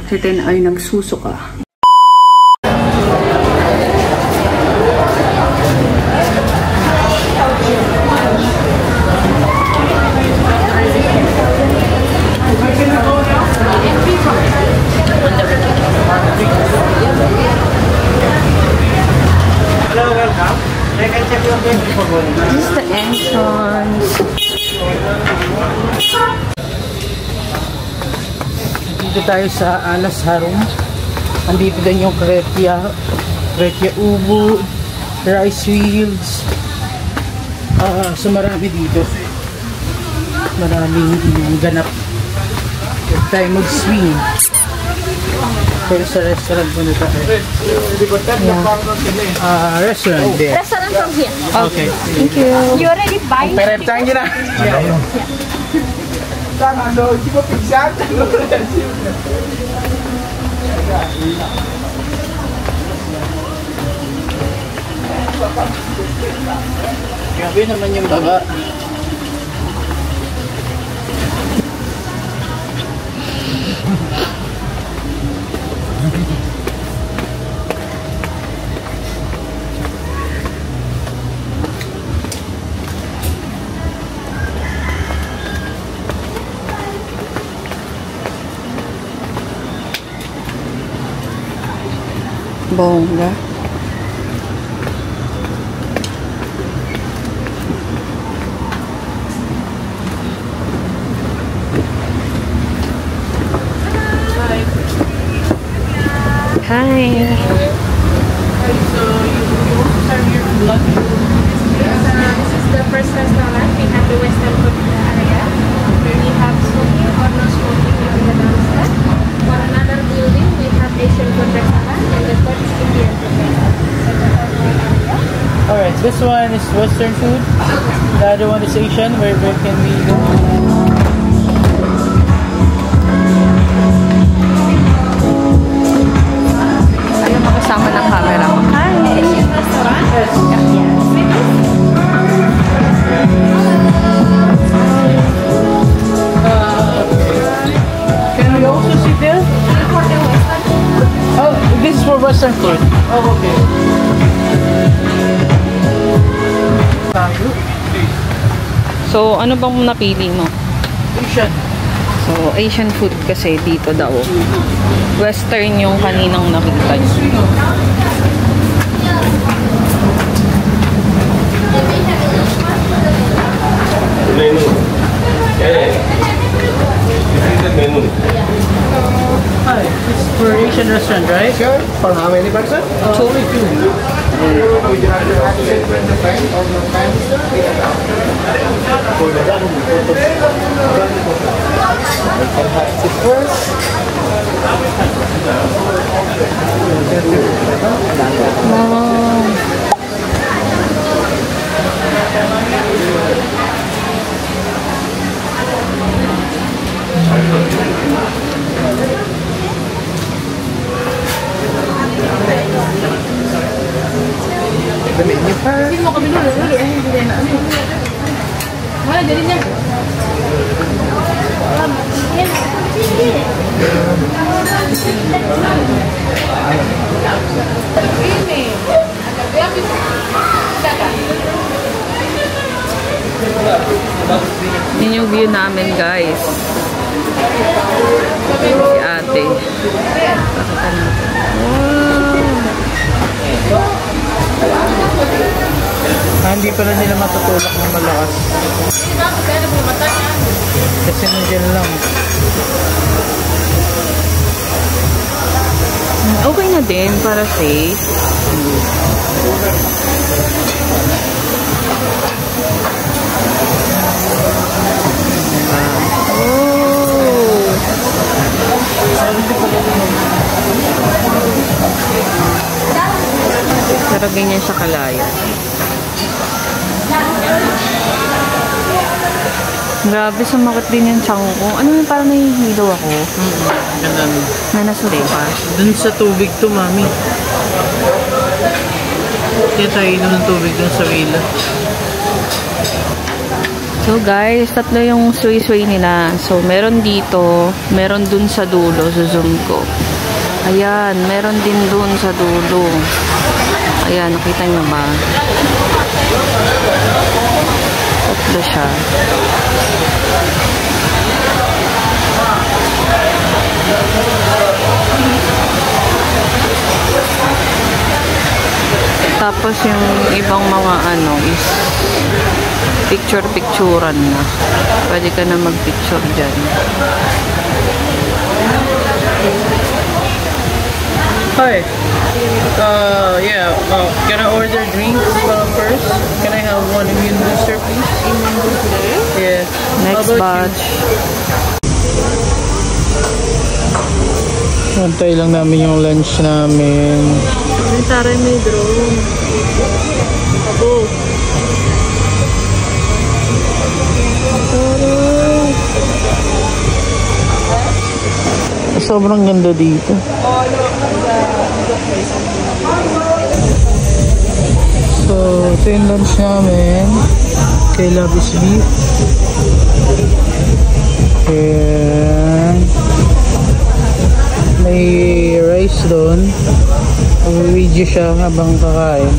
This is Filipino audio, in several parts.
Si Ten ay nagsusuka. Hello, welcome. I can check your name before going. This is the entrance. Dito tayo sa Alas Harum. Andito din yung Kretya Ubu, rice wheels. So marami dito. Maraming ganap. Huwag tayo mag-swing. Pero sa restaurant muna tayo. Yeah. Restaurant there. Restaurant from here. Okay. Thank you. You already buy? Pereptahan nyo na. Grabe naman yung baba. Bongga. Hi. So you want to serve your lunch? This is the first restaurant. We have the Western food area. We have smoking or no smoking in the downstairs. For another building, we have Asian food restaurant, and the third is Indian food restaurant. Alright, this one is Western food. The other one is Asian. Where can we go? Ayaw makasama ng camera ko. Hi. Asian restaurant? Yes. Can we also sit there? For the Western food. Oh, this is for Western food. Oh, okay. Tayo. So, ano bang napili mo? Asian. So, Asian food kasi dito daw. Western yung kaninang nakita niyo. Menu. Yeah. This is the menu. Hi, this is for Asian restaurant, right? Sure. For how many person? Only two. The menu card. Hindi mo kami nulo. Hindi na. Wala, dali niya. Yun yung view namin, guys. Si ate. Hindi pala nila matutulak ng malakas. Kasi nandiyan lang. Okay na din para safe. Pero ganyan siya kalaya. Grabe, sumakit din yung tiyan ko. Ano yung parang nahihilo ako? Ganun. Na nasuka. Dun sa tubig to, mami. Kaya tayo inom ng tubig dun sa wila. So guys, tatlo yung sway-sway nila. So meron dito, meron dun sa dulo, sa zoom ko. Ayan, meron din dun sa dulo. Ayan, nakita nyo ba? Tatlo siya. Tapos yung ibang mga ano is picture-picturean na. Pwede ka na mag-picture dyan. Hi. Yeah. Can I order drinks first? Can I have one immune booster, please? Immune booster? Yeah. Next batch. Antay lang namin yung lunch namin. Taray may drone. Abo. Sobrang ganda dito. So, ito yung lunch namin. Kay Love is Beef. And may rice doon. I-video siya habang kakain.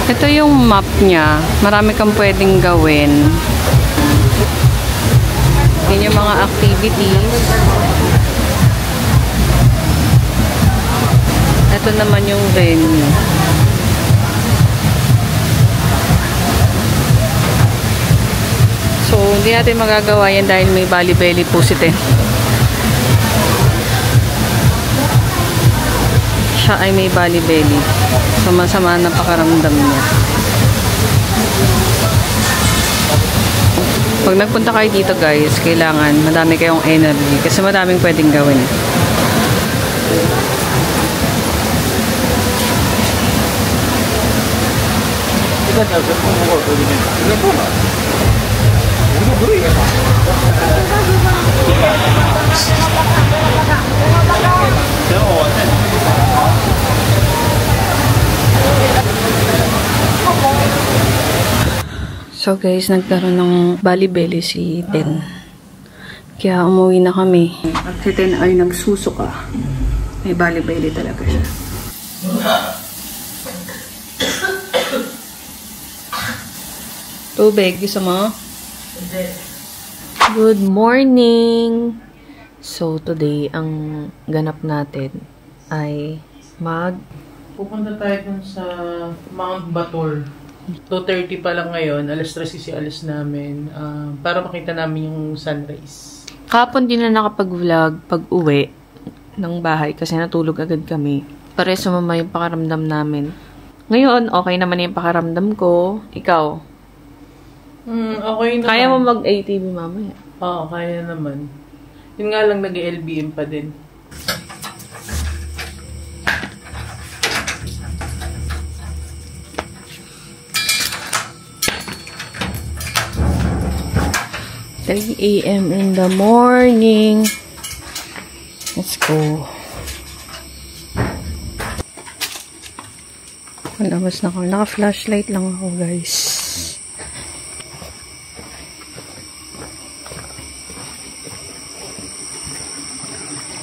Ito yung map niya. Marami kang pwedeng gawin. Yun yung mga activities. Ito naman yung venue. So, hindi natin magagawa yan dahil may Bali-Belly po si Ten. Siya ay may Bali-Belly. So, masama na pakaramdam niya. Pag nagpunta kayo dito guys, kailangan madami kayong energy kasi madaming pwedeng gawin. So guys, nagkaroon ng Bali-Belly si Ten. Kaya umuwi na kami. At si Ten ay nagsusuka. May Bali-Belly talaga siya. Tubig, gusto mo? Good morning! So today, ang ganap natin ay pupunta tayo dun sa Mount Batur. 2:30 pa lang ngayon, alas 3 alis namin para makita namin yung sunrise. Kahapon din na nakapag-vlog pag-uwi ng bahay kasi natulog agad kami. Para sumama yung pakaramdam namin. Ngayon, okay naman yung pakaramdam ko. Ikaw? Okay naman. Kaya mo mag-ATV mamaya? Oo, kaya naman. Yun nga lang, nag-LBM pa din. $3 AM in the morning. Let's go. Malabas na ako. Naka-flashlight lang ako, guys.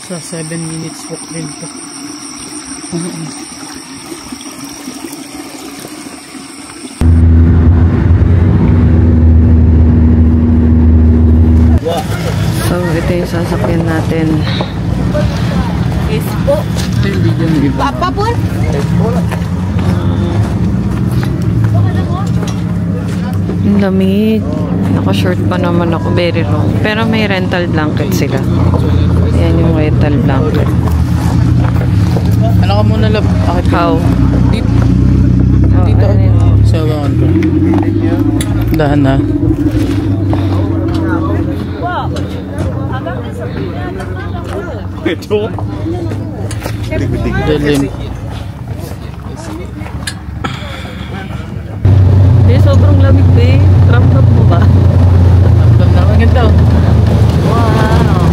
Sa 7 minutes walk din to. So, ito yung sasakyan natin. Ito yung video ng iba. Yung lamig. Naka-short pa naman ako. Very long. Pero may rental blanket sila. Ayan yung rental blanket. Ano ka muna lab? Akit ka. How? Dito. Oh, Dito. ano yun? Sa gawan ko. Dahan na. Ito. Dilim. Sobrang lamig be. Tram-tram mo ba? Ang naman ganda. Wow!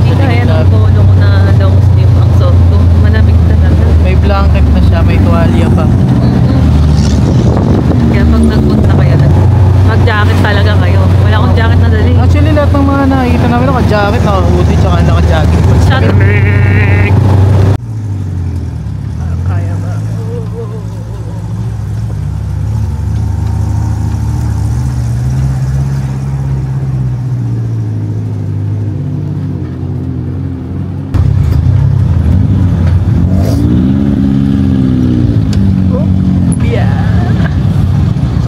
Hindi kaya ng polo ko na long sleeve ang suot ko. Malamig talaga. May blanket na siya, may tuwalya pa. Kaya pag nagpunta kayo, mag-jacket talaga kayo. Wala akong jacket na dali. Actually, lahat ng mga nakikita namin naka-jacket, naka-hoodie, tsaka naka-jacket. Shut up! Kaya ba?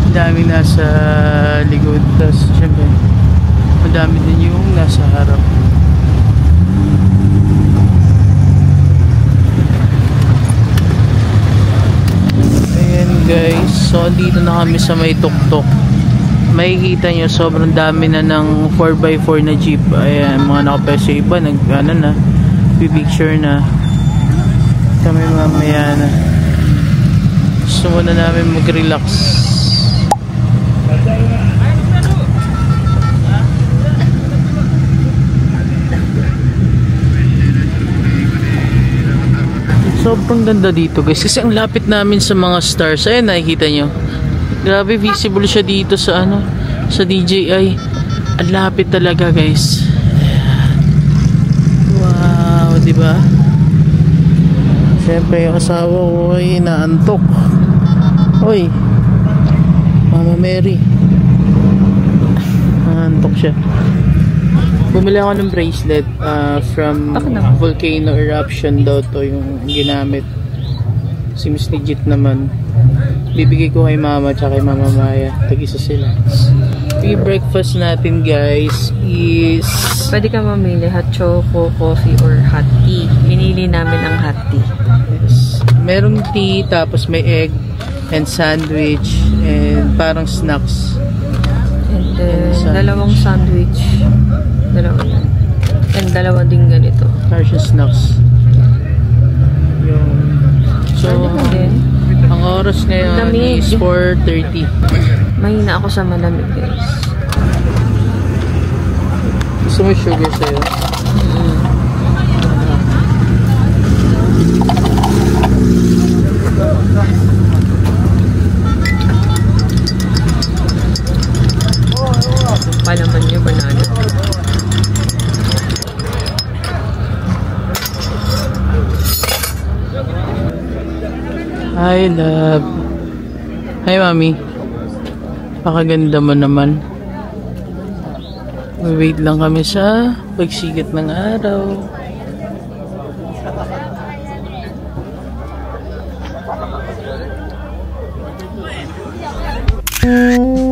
Dami nasa likod, tapos syempre madami din yung nasa harap. Ayan guys, so dito na kami sa may tuktok. Makikita nyo sobrang dami na ng 4x4 na jeep. Ayan, mga nakapeso iba, ano na, pipicture na. Kami mamaya na. Gusto muna namin mag-relax. Sobrang ganda dito guys kasi ang lapit namin sa mga stars. Ayan, nakikita nyo, grabe visible siya dito sa ano, sa DJI. Ang lapit talaga guys. Wow, diba? Siyempre yung asawa ko ay inaantok. Oy, Mama Mary, naantok siya. Bumili ako ng bracelet from volcano eruption daw to yung ginamit. Seems legit naman. Bibigay ko kay mama at kay Mama Maya. Tag-isa sila. Yung breakfast natin guys is... Pwede ka mamili hot choco, coffee, or hot tea. Minili namin ang hot tea. Yes. Merong tea, tapos may egg and sandwich and parang snacks. And then, dalawang sandwich. Dalawa yan. And dalawa din ganito. Parang snacks. Yung... So, ang oras ngayon is 4:30. Mahina ako sa malamig guys. Gusto mo sugar sa'yo? Pa naman yung banana. Hi love. Hi mami. Pakaganda mo naman. Wait lang kami sa pagsikat ng araw. Ang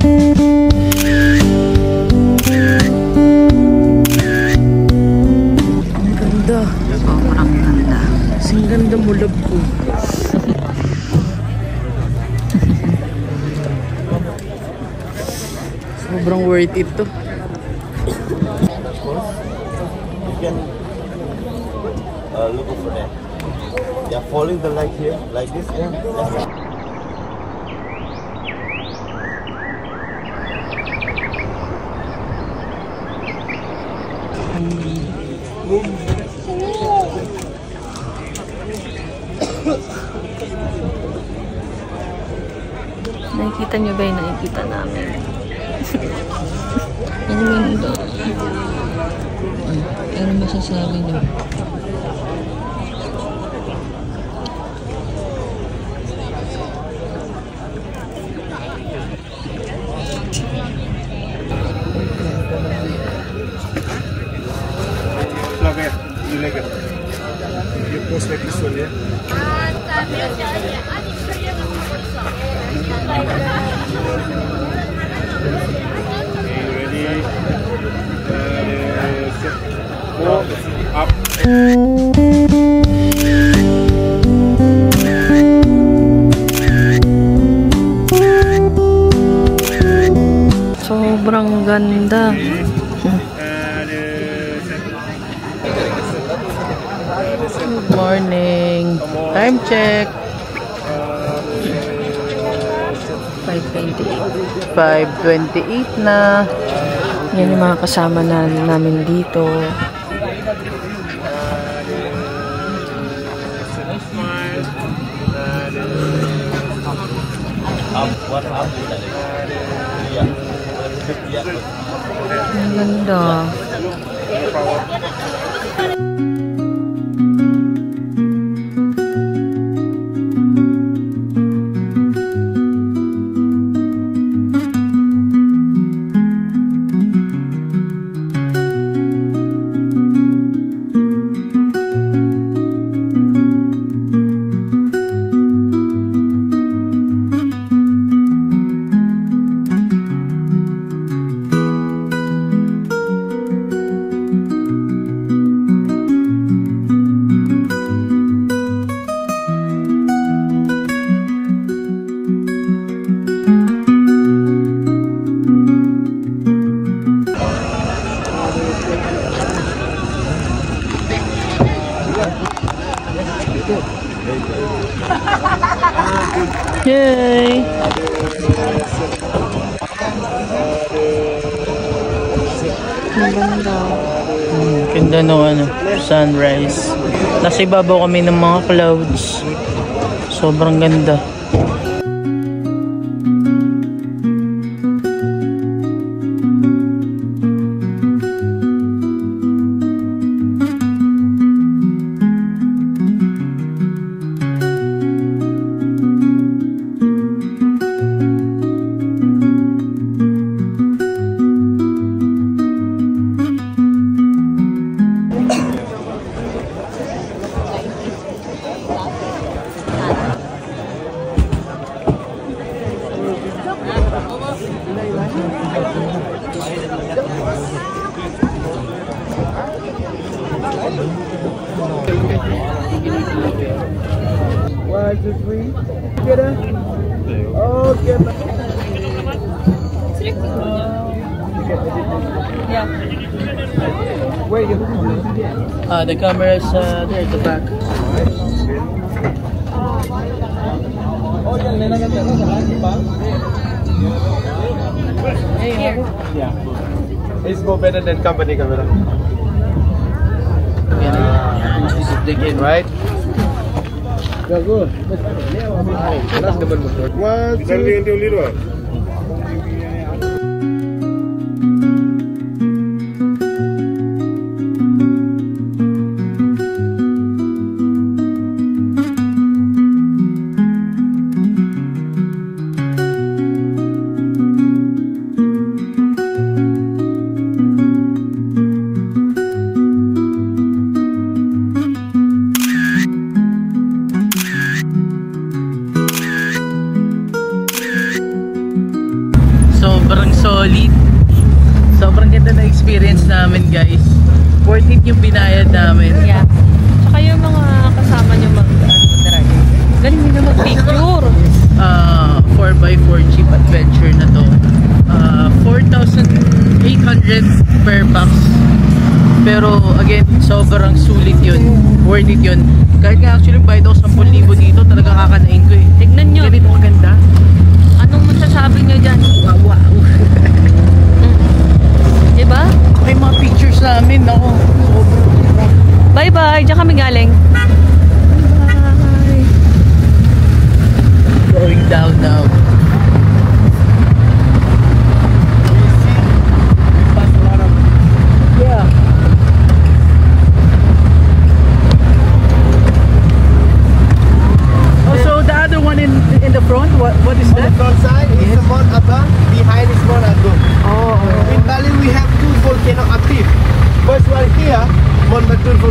ganda. Sobrang ganda. Ang ganda mo love ko. Sobrang worth it to. You can look for that. Yeah, following the light here, like this. Yeah. Nakikita nyo ba yung nakikita namin? Ang ganda. Ano masasabi niyo? You like it? You post like this one, yeah? Ready? Set. Go up. Sobrang ganda. Good morning. Time check. 5:28. 5:28 na. Yan yung mga kasama namin dito. Ang ganda. Yay! Ang ganda. Ganda no sunrise. Nasa ibabaw kami ng mga clouds. Sobrang ganda. Where you? The camera is there at the back. Yeah. It's more better than company camera. Right? Yeah, good. That's the one. One, two. Sobrang solid. Sobrang ganda na experience namin, guys. Worth it yung binayad namin. Yeah. Tsaka yung mga kasama nyo mag-drive. Galing nyo mag-picture. 4x4 Jeep Adventure na to. 4,800 per box. Pero again, sobrang sulit yun. Worth it yun. Kahit nga actually bayad ako 10,000 dito, talaga kakanain ko eh. Tignan nyo. Ganito kaganda. Anong masasabi nyo dyan? Wow. Diba? Okay, mga pictures namin. Ako, sobrang. Bye-bye. Diyan kami galing. Bye. Going down now. Yeah.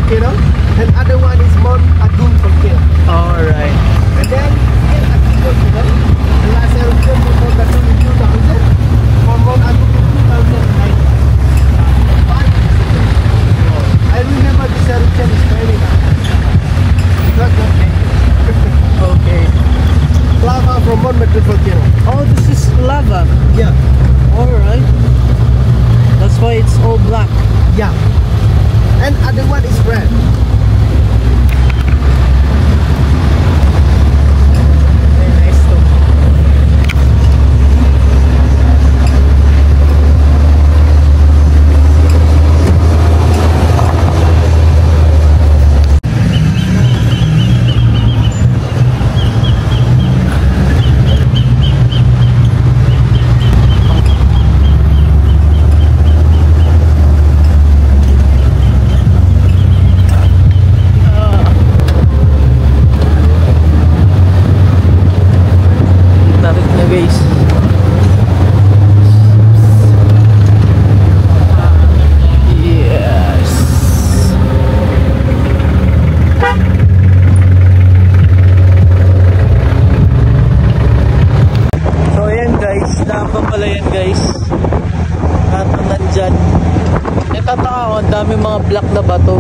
volcano, and other one is Mount Agung volcano. Alright. And then here at the volcano, the last eruption for Mount Agung in 2000, for Mount Agung in 2009. I remember this eruption is very nice. It was not Okay. lava from Mount Agung volcano. Oh, this is lava. Yeah, Alright. That's why it's all black. yeah. And other one is red. Very nice too. Tarik na guys. Yes. So ayan guys, lava pala yan guys. At nandyan. Natataka ako, ang daming mga black na bato.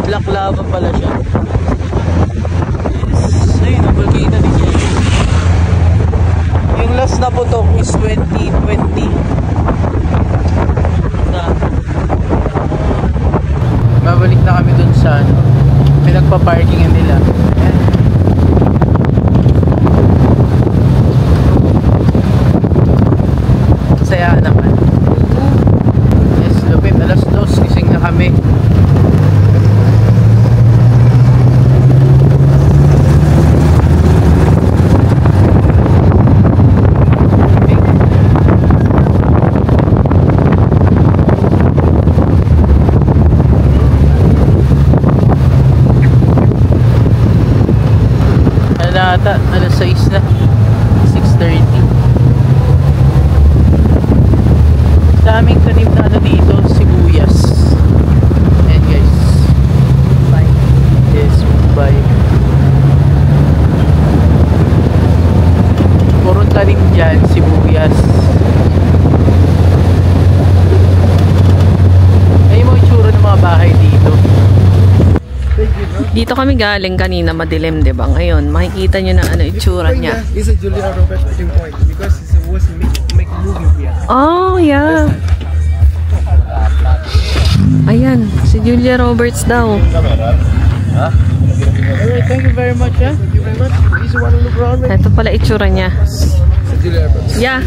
Black lava pala siya. Yes. Ayun, ang volcano din siya. Yung last na putok is 2020 na. Babalik na kami dun sa ano, pinagpa-parkingan nila. Ayan. Masaya naman. Yes, lupit. Alas 2, gising na kami. Ata, alas 6 na, 6:30. Daming tanim na ano dito, sibuyas. Ayan guys, bye. Yes, bye. Puro tanim dyan, sibuyas. Ayun mo itsura ng mga bahay dito. Dito kami galing kanina, madilim, 'di ba? Ngayon, makikita niyo na ano itsura niya. This is Julia Roberts meeting point because it was make movie here. Oh, yeah. Ayan, si Julia Roberts daw. Alright, thank you very much. Thank you very much. Easy one on the ground. Ito pala itsura niya. Julia Roberts. Yeah.